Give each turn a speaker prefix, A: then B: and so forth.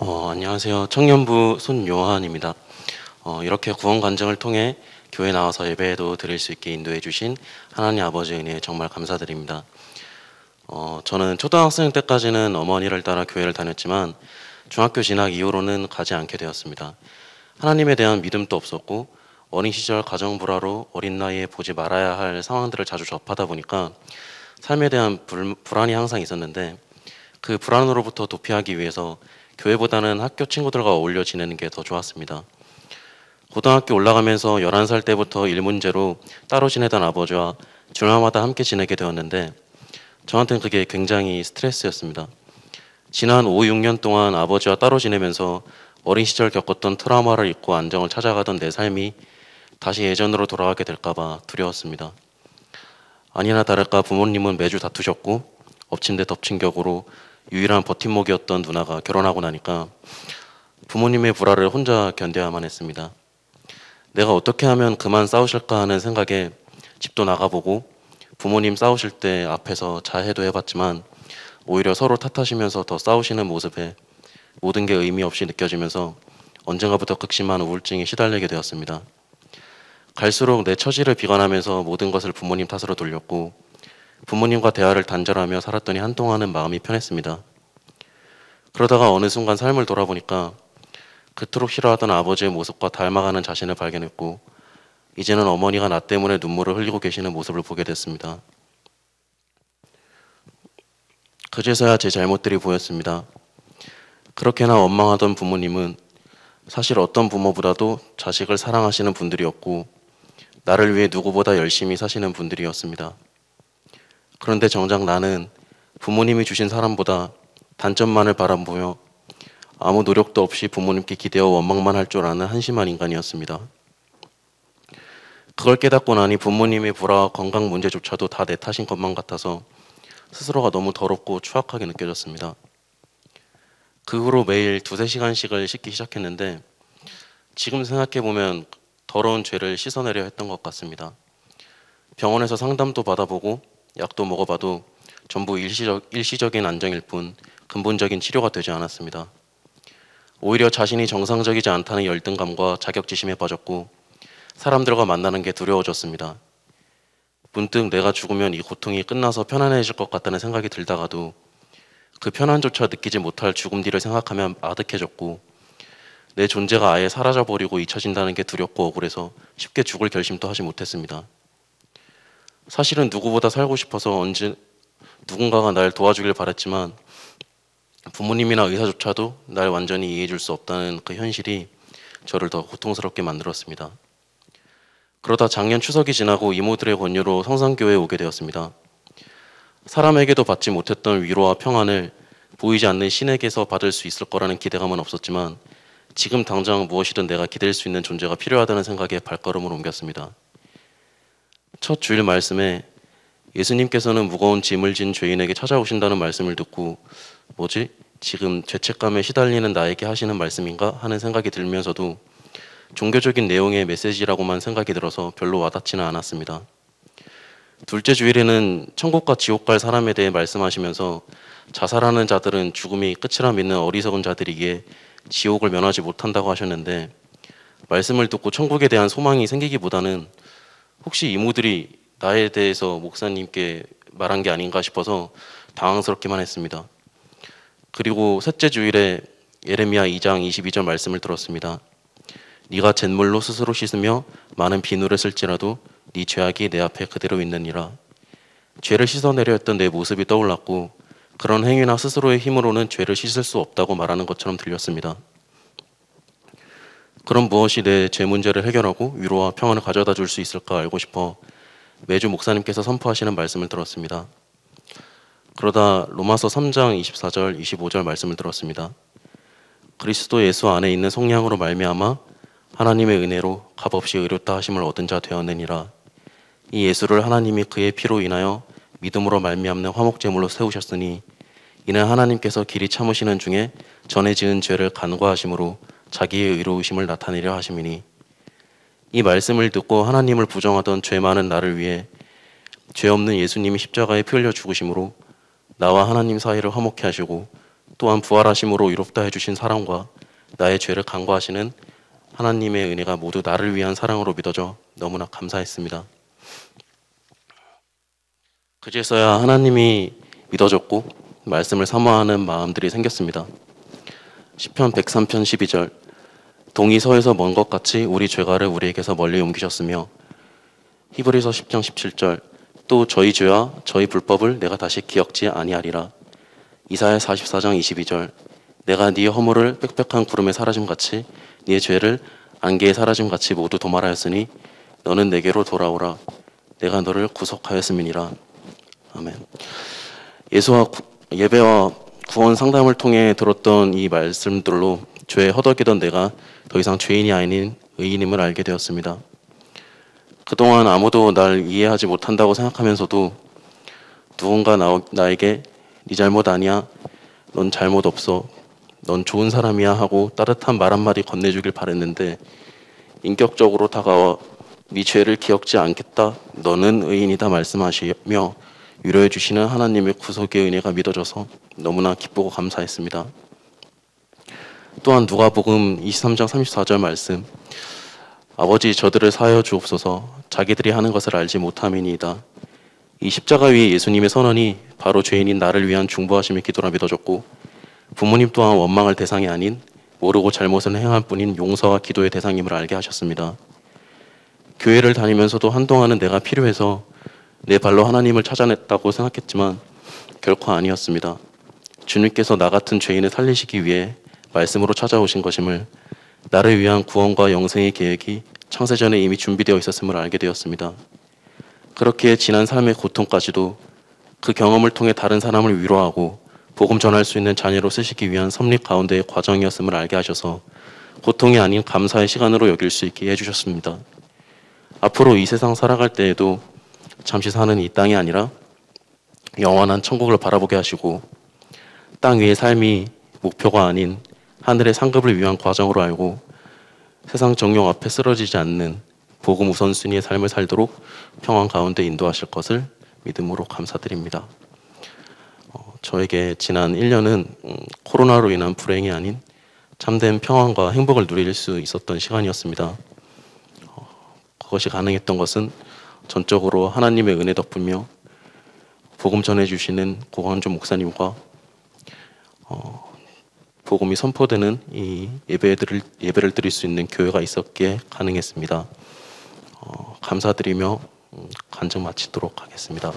A: 안녕하세요. 청년부 손요한입니다. 이렇게 구원 간증을 통해 교회 나와서 예배도 드릴 수 있게 인도해 주신 하나님 아버지의 은혜에 정말 감사드립니다. 저는 초등학생 때까지는 어머니를 따라 교회를 다녔지만 중학교 진학 이후로는 가지 않게 되었습니다. 하나님에 대한 믿음도 없었고 어린 시절 가정 불화로 어린 나이에 보지 말아야 할 상황들을 자주 접하다 보니까 삶에 대한 불안이 항상 있었는데 그 불안으로부터 도피하기 위해서 교회보다는 학교 친구들과 어울려 지내는 게 더 좋았습니다. 고등학교 올라가면서 11살 때부터 일 문제로 따로 지내던 아버지와 주말마다 함께 지내게 되었는데 저한테는 그게 굉장히 스트레스였습니다. 지난 5, 6년 동안 아버지와 따로 지내면서 어린 시절 겪었던 트라우마를 잊고 안정을 찾아가던 내 삶이 다시 예전으로 돌아가게 될까봐 두려웠습니다. 아니나 다를까 부모님은 매주 다투셨고 엎친 데 덮친 격으로 유일한 버팀목이었던 누나가 결혼하고 나니까 부모님의 불화를 혼자 견뎌야만 했습니다. 내가 어떻게 하면 그만 싸우실까 하는 생각에 집도 나가보고 부모님 싸우실 때 앞에서 자해도 해봤지만 오히려 서로 탓하시면서 더 싸우시는 모습에 모든 게 의미 없이 느껴지면서 언젠가부터 극심한 우울증에 시달리게 되었습니다. 갈수록 내 처지를 비관하면서 모든 것을 부모님 탓으로 돌렸고 부모님과 대화를 단절하며 살았더니 한동안은 마음이 편했습니다. 그러다가 어느 순간 삶을 돌아보니까 그토록 싫어하던 아버지의 모습과 닮아가는 자신을 발견했고 이제는 어머니가 나 때문에 눈물을 흘리고 계시는 모습을 보게 됐습니다. 그제서야 제 잘못들이 보였습니다. 그렇게나 원망하던 부모님은 사실 어떤 부모보다도 자식을 사랑하시는 분들이었고 나를 위해 누구보다 열심히 사시는 분들이었습니다. 그런데 정작 나는 부모님이 주신 사람보다 단점만을 바라보며 아무 노력도 없이 부모님께 기대어 원망만 할 줄 아는 한심한 인간이었습니다. 그걸 깨닫고 나니 부모님의 불화와 건강 문제조차도 다 내 탓인 것만 같아서 스스로가 너무 더럽고 추악하게 느껴졌습니다. 그 후로 매일 2-3시간씩을 씻기 시작했는데 지금 생각해보면 더러운 죄를 씻어내려 했던 것 같습니다. 병원에서 상담도 받아보고 약도 먹어봐도 전부 일시적인 안정일 뿐 근본적인 치료가 되지 않았습니다. 오히려 자신이 정상적이지 않다는 열등감과 자격지심에 빠졌고 사람들과 만나는 게 두려워졌습니다. 문득 내가 죽으면 이 고통이 끝나서 편안해질 것 같다는 생각이 들다가도 그 편안조차 느끼지 못할 죽음 뒤를 생각하면 아득해졌고 내 존재가 아예 사라져버리고 잊혀진다는 게 두렵고 억울해서 쉽게 죽을 결심도 하지 못했습니다. 사실은 누구보다 살고 싶어서 누군가가 날 도와주길 바랬지만 부모님이나 의사조차도 날 완전히 이해해 줄 수 없다는 그 현실이 저를 더 고통스럽게 만들었습니다. 그러다 작년 추석이 지나고 이모들의 권유로 성산교회에 오게 되었습니다. 사람에게도 받지 못했던 위로와 평안을 보이지 않는 신에게서 받을 수 있을 거라는 기대감은 없었지만 지금 당장 무엇이든 내가 기댈 수 있는 존재가 필요하다는 생각에 발걸음을 옮겼습니다. 첫 주일 말씀에 예수님께서는 무거운 짐을 진 죄인에게 찾아오신다는 말씀을 듣고 뭐지? 지금 죄책감에 시달리는 나에게 하시는 말씀인가? 하는 생각이 들면서도 종교적인 내용의 메시지라고만 생각이 들어서 별로 와닿지는 않았습니다. 둘째 주일에는 천국과 지옥 갈 사람에 대해 말씀하시면서 자살하는 자들은 죽음이 끝이라 믿는 어리석은 자들이기에 지옥을 면하지 못한다고 하셨는데 말씀을 듣고 천국에 대한 소망이 생기기보다는 혹시 이모들이 나에 대해서 목사님께 말한 게 아닌가 싶어서 당황스럽기만 했습니다. 그리고 셋째 주일에 예레미야 2장 22절 말씀을 들었습니다. 네가 잿물로 스스로 씻으며 많은 비누를 쓸지라도 네 죄악이 내 앞에 그대로 있느니라. 죄를 씻어내려 했던 내 모습이 떠올랐고 그런 행위나 스스로의 힘으로는 죄를 씻을 수 없다고 말하는 것처럼 들렸습니다. 그럼 무엇이 내 죄 문제를 해결하고 위로와 평안을 가져다 줄 수 있을까 알고 싶어 매주 목사님께서 선포하시는 말씀을 들었습니다. 그러다 로마서 3장 24절 25절 말씀을 들었습니다. 그리스도 예수 안에 있는 속량으로 말미암아 하나님의 은혜로 값없이 의롭다 하심을 얻은 자 되었느니라. 이 예수를 하나님이 그의 피로 인하여 믿음으로 말미암는 화목제물로 세우셨으니 이는 하나님께서 길이 참으시는 중에 전에 지은 죄를 간과하심으로 자기의 의로우심을 나타내려 하심이니 이 말씀을 듣고 하나님을 부정하던 죄 많은 나를 위해 죄 없는 예수님이 십자가에 피 흘려 죽으심으로 나와 하나님 사이를 화목케 하시고 또한 부활하심으로 이롭다 해주신 사랑과 나의 죄를 간구하시는 하나님의 은혜가 모두 나를 위한 사랑으로 믿어져 너무나 감사했습니다. 그제서야 하나님이 믿어졌고 말씀을 사모하는 마음들이 생겼습니다. 시편 103편 12절 동이 서에서 먼 것 같이 우리 죄가를 우리에게서 멀리 옮기셨으며 히브리서 10장 17절 또 저희 죄와 저희 불법을 내가 다시 기억지 아니하리라. 이사야 44장 22절 내가 네 허물을 빽빽한 구름에 사라짐같이 네 죄를 안개에 사라짐같이 모두 도말하였으니 너는 내게로 돌아오라. 내가 너를 구속하였음이니라. 아멘. 예배와 구원 상담을 통해 들었던 이 말씀들로 죄에 허덕이던 내가 더 이상 죄인이 아닌 의인임을 알게 되었습니다. 그동안 아무도 날 이해하지 못한다고 생각하면서도 누군가 나에게 네 잘못 아니야, 넌 잘못 없어, 넌 좋은 사람이야 하고 따뜻한 말 한마디 건네주길 바랬는데 인격적으로 다가와 네 죄를 기억지 않겠다, 너는 의인이다 말씀하시며 위로해 주시는 하나님의 구속의 은혜가 믿어져서 너무나 기쁘고 감사했습니다. 또한 누가복음 23장 34절 말씀 아버지 저들을 사하여 주옵소서 자기들이 하는 것을 알지 못함이니이다. 이 십자가 위에 예수님의 선언이 바로 죄인인 나를 위한 중보하심의 기도라 믿어졌고 부모님 또한 원망할 대상이 아닌 모르고 잘못을 행할 뿐인 용서와 기도의 대상임을 알게 하셨습니다. 교회를 다니면서도 한동안은 내가 필요해서 내 발로 하나님을 찾아냈다고 생각했지만 결코 아니었습니다. 주님께서 나 같은 죄인을 살리시기 위해 말씀으로 찾아오신 것임을 나를 위한 구원과 영생의 계획이 창세전에 이미 준비되어 있었음을 알게 되었습니다. 그렇게 지난 삶의 고통까지도 그 경험을 통해 다른 사람을 위로하고 복음 전할 수 있는 자녀로 쓰시기 위한 섭리 가운데의 과정이었음을 알게 하셔서 고통이 아닌 감사의 시간으로 여길 수 있게 해주셨습니다. 앞으로 이 세상 살아갈 때에도 잠시 사는 이 땅이 아니라 영원한 천국을 바라보게 하시고 땅 위의 삶이 목표가 아닌 하늘의 상급을 위한 과정으로 알고 세상 정욕 앞에 쓰러지지 않는 복음 우선순위의 삶을 살도록 평안 가운데 인도하실 것을 믿음으로 감사드립니다. 저에게 지난 1년은 코로나로 인한 불행이 아닌 참된 평안과 행복을 누릴 수 있었던 시간이었습니다. 그것이 가능했던 것은 전적으로 하나님의 은혜 덕분이며 복음 전해주시는 고광조 목사님과 복음이 선포되는 이 예배를 드릴 수 있는 교회가 있었기에 가능했습니다. 감사드리며 간증 마치도록 하겠습니다.